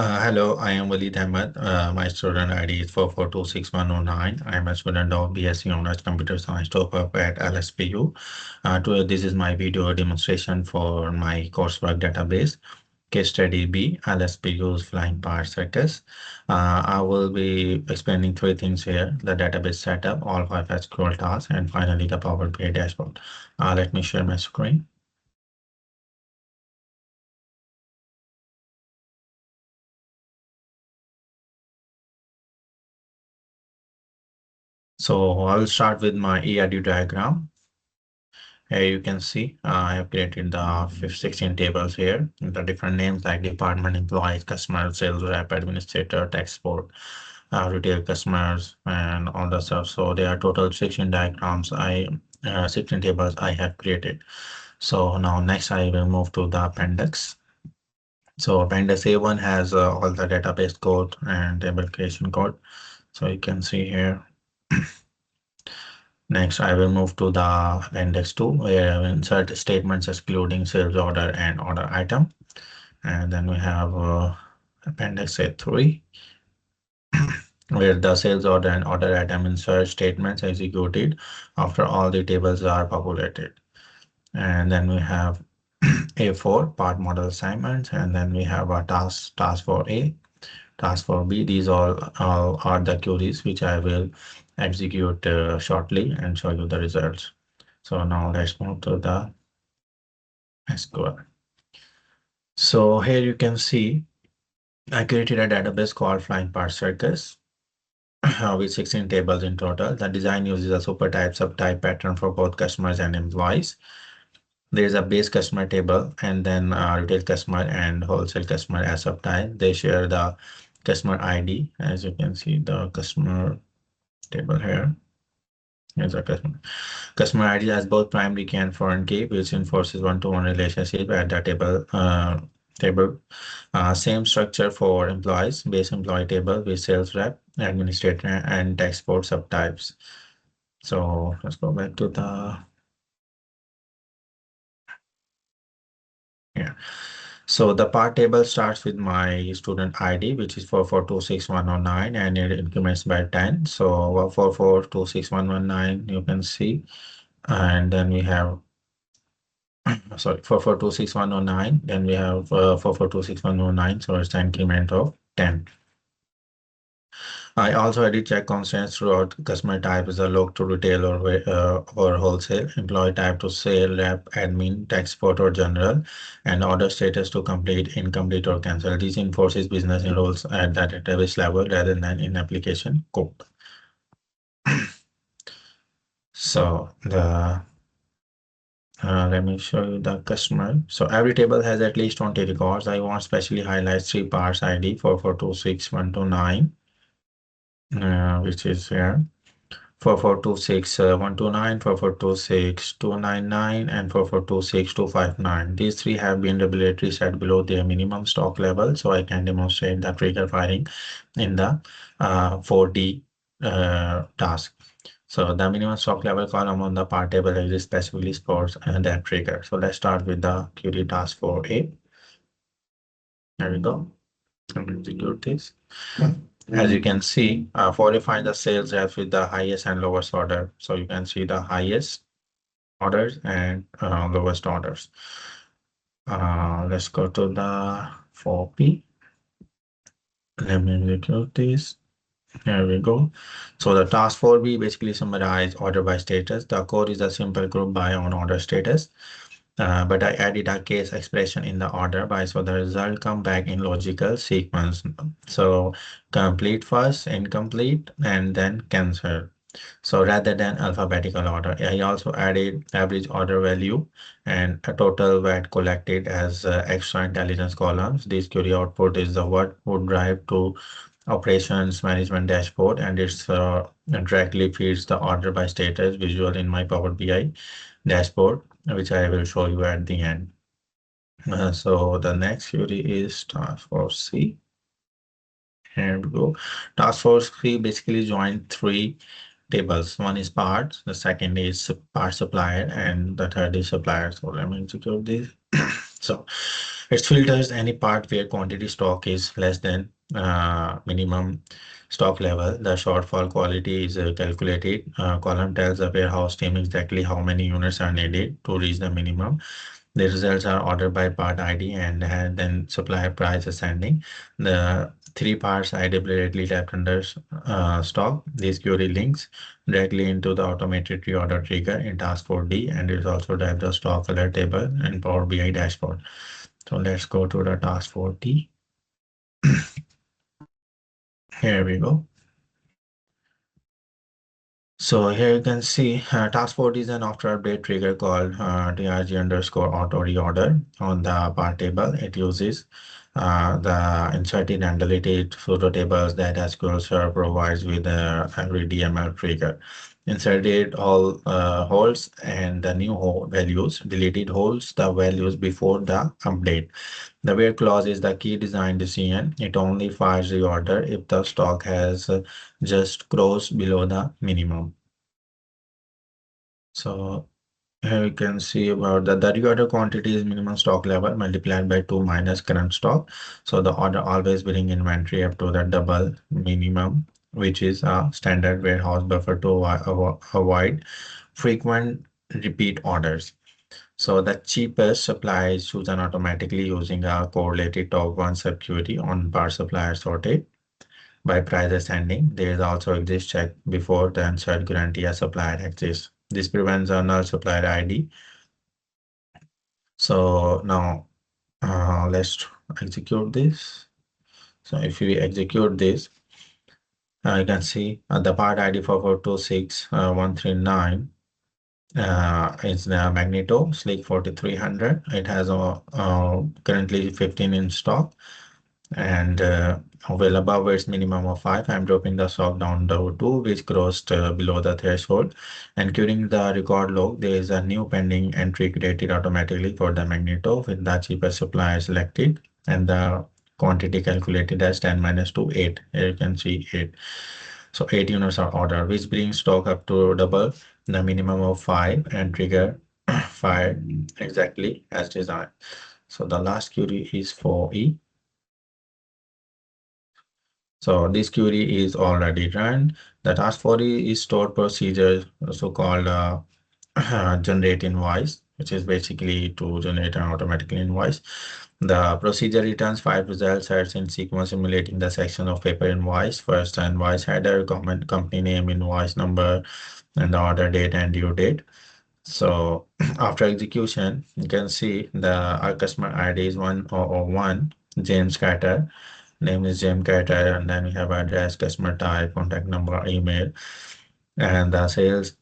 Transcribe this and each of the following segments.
Hello, I am Walid Ahmed. My student ID is 4426109. I am a student of BSc Honors Computer Science top-up at LSPU. This is my video demonstration for my coursework database, Case Study B, LSPU's Flying Part Circus. I will be explaining three things here: the database setup, all 5 SQL tasks, and finally the Power BI dashboard. Let me share my screen. So I will start with my ERD diagram. Here you can see I have created the 16 tables here. The different names like department, employees, customer, sales rep, administrator, tax support, retail customers, and all the stuff. So there are total 16 diagrams 16 tables I have created. So now next I will move to the appendix. So appendix A1 has all the database code and table creation code. So you can see here. Next, I will move to the appendix 2, where I will insert statements excluding sales order and order item. And then we have appendix A3, where the sales order and order item insert statements executed after all the tables are populated. And then we have A4, part model assignments, and then we have a task for A, task for B. These all are the queries which I will execute shortly and show you the results. So now let's move to the SQL. So here you can see I created a database called Flying Part Circus with 16 tables in total. The design uses a super type subtype pattern for both customers and employees. There is a base customer table and then retail customer and wholesale customer as subtype. They share the customer ID. As you can see, the customer table here. Here's a customer ID has both primary key and foreign key, which enforces one-to-one relationship at the table. Same structure for employees, base employee table with sales rep, administrator, and export subtypes. So let's go back to the here. So the part table starts with my student ID, which is 4426109, and it increments by 10. So 4426119, you can see. And then we have, sorry, 4426109. Then we have 4426109. So it's an increment of 10. I also edit check constants throughout. Customer type is a log to retail or wholesale. Employee type to sale, rep, admin, tax support or general, and order status to complete, incomplete or cancel. These enforces business roles at the database level rather than in application code. So let me show you the customer. So every table has at least 20 records. I want specially highlight 3 parts ID 4426129. Which is here 4426129, 4426299, and 4426259. These three have been deliberately set below their minimum stock level, so I can demonstrate the trigger firing in the 4D task. So the minimum stock level column on the part table exists specifically for that trigger. So let's start with the query task for A. There we go. And execute this. As you can see, find the sales rep with the highest and lowest order. So you can see the highest orders and lowest orders. Let's go to the 4P. Let me execute this. Here we go. So the task 4B basically summarize order by status. The code is a simple group by on order status. But I added a case expression in the order by, so the result come back in logical sequence. So complete first, incomplete, and then cancel. So rather than alphabetical order, I also added average order value and a total VAT collected as extra intelligence columns. This query output is the what would drive to operations management dashboard, and it's directly feeds the order by status visual in my Power BI dashboard, which I will show you at the end. So the next query is task force C. Here we go. Task force C basically joined 3 tables. One is parts, the second is part supplier, and the third is supplier. So let me execute this. So It filters any part where quantity stock is less than minimum stock level. The shortfall quality is calculated. Column tells the warehouse team exactly how many units are needed to reach the minimum. The results are ordered by part ID and then supplier price ascending. The three parts ID directly tapped under stock. These query links directly into the automated reorder trigger in task 4D, and it also drive the stock alert table and Power BI dashboard. So let's go to the task 4D. Here we go. So here you can see task 4D is an after update trigger called DRG underscore auto reorder on the part table. It uses the inserted and deleted pseudo tables that SQL Server provides with every DML trigger. Inserted all holds and the new values, deleted holds the values before the update. The where clause is the key design decision. It only fires the order if the stock has just crossed below the minimum. So here you can see about the reorder quantity is minimum stock level multiplied by 2 minus current stock. So the order always bring inventory up to the double minimum, which is a standard warehouse buffer to avoid frequent repeat orders. So the cheapest supply is chosen automatically using a correlated top one subquery on bar supplier sorted by price ascending. There is also exist check before the insert guarantee a supplier exists. This prevents a null supplier ID. So now let's execute this. So if we execute this, you can see the part ID for 426139 is the Magneto Sleek 4300. It has currently 15 in stock and well above its minimum of 5. I'm dropping the stock down to 2, which crossed below the threshold. And during the record log, there is a new pending entry created automatically for the Magneto with the cheapest supplier selected and the quantity calculated as 10 minus 2, 8. Here you can see 8. So 8 units are ordered, which brings stock up to double the minimum of 5 and trigger 5 exactly as designed. So the last query is for E. So this query is already run. The task 40 is stored procedure, so-called generate invoice, which is basically to generate an automatic invoice. The procedure returns 5 result sets in sequence simulating the section of paper invoice. First, invoice header, comment, company name, invoice number, and the order date and due date. So after execution, you can see our customer ID is 1001, James Carter. Name is James Carter, and then we have address, customer type, contact number, email, and the sales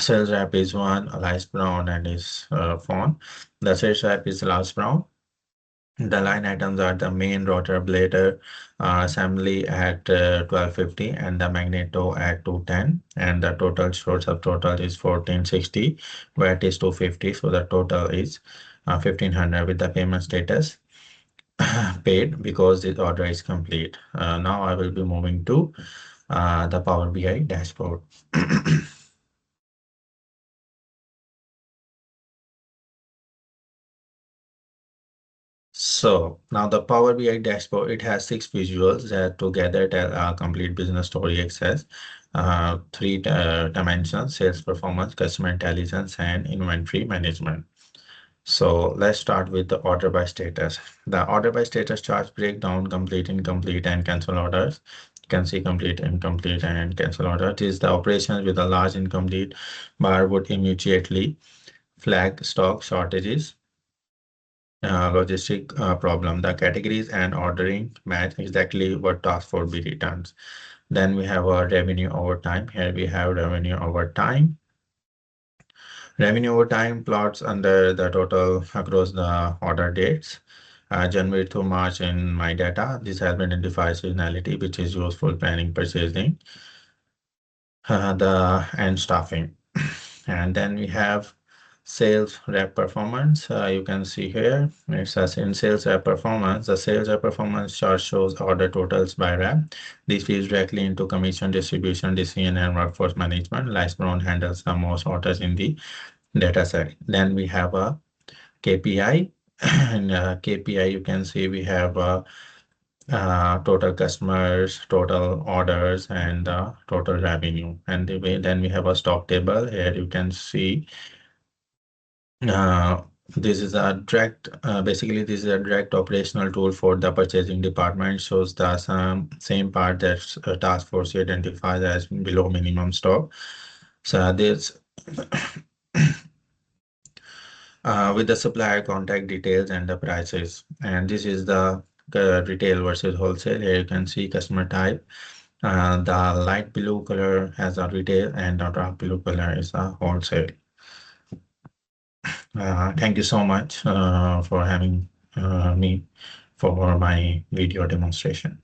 rep is one, Elias Brown, and his phone. The sales rep is Elias Brown. The line items are the main rotor blader assembly at 1250 and the magneto at 210, and the total short subtotal is 1460, VAT is 250, so the total is 1500 with the payment status paid because this order is complete. Now I will be moving to the Power BI dashboard. So now the Power BI dashboard, it has 6 visuals that together tell a complete business story access, 3 dimensions: sales performance, customer intelligence, and inventory management. So let's start with the order by status. The order by status charts break down complete, incomplete, and cancel orders. You can see complete, incomplete, and cancel order. It is the operations with a large incomplete bar would immediately flag stock shortages, logistic problem. The categories and ordering match exactly what task force B returns. Then we have our revenue over time. Here we have revenue over time. Revenue over time plots under the total across the order dates. January to March in my data. This has been identified seasonality, which is useful planning, purchasing, and staffing. And then we have sales rep performance. You can see here, it says in sales rep performance, the sales rep performance chart shows order totals by rep. This feeds directly into commission distribution, decision, and workforce management. Lice Brown handles the most orders in the data set. Then we have a KPI in KPI, you can see we have total customers, total orders, and total revenue. And then we have a stock table. Here you can see uh, this is a basically this is a direct operational tool for the purchasing department. Shows the same part that task force identifies as below minimum stock. So this with the supplier contact details and the prices. And this is the retail versus wholesale. Here you can see customer type. The light blue color has a retail and the dark blue color is a wholesale. Thank you so much for having me for my video demonstration.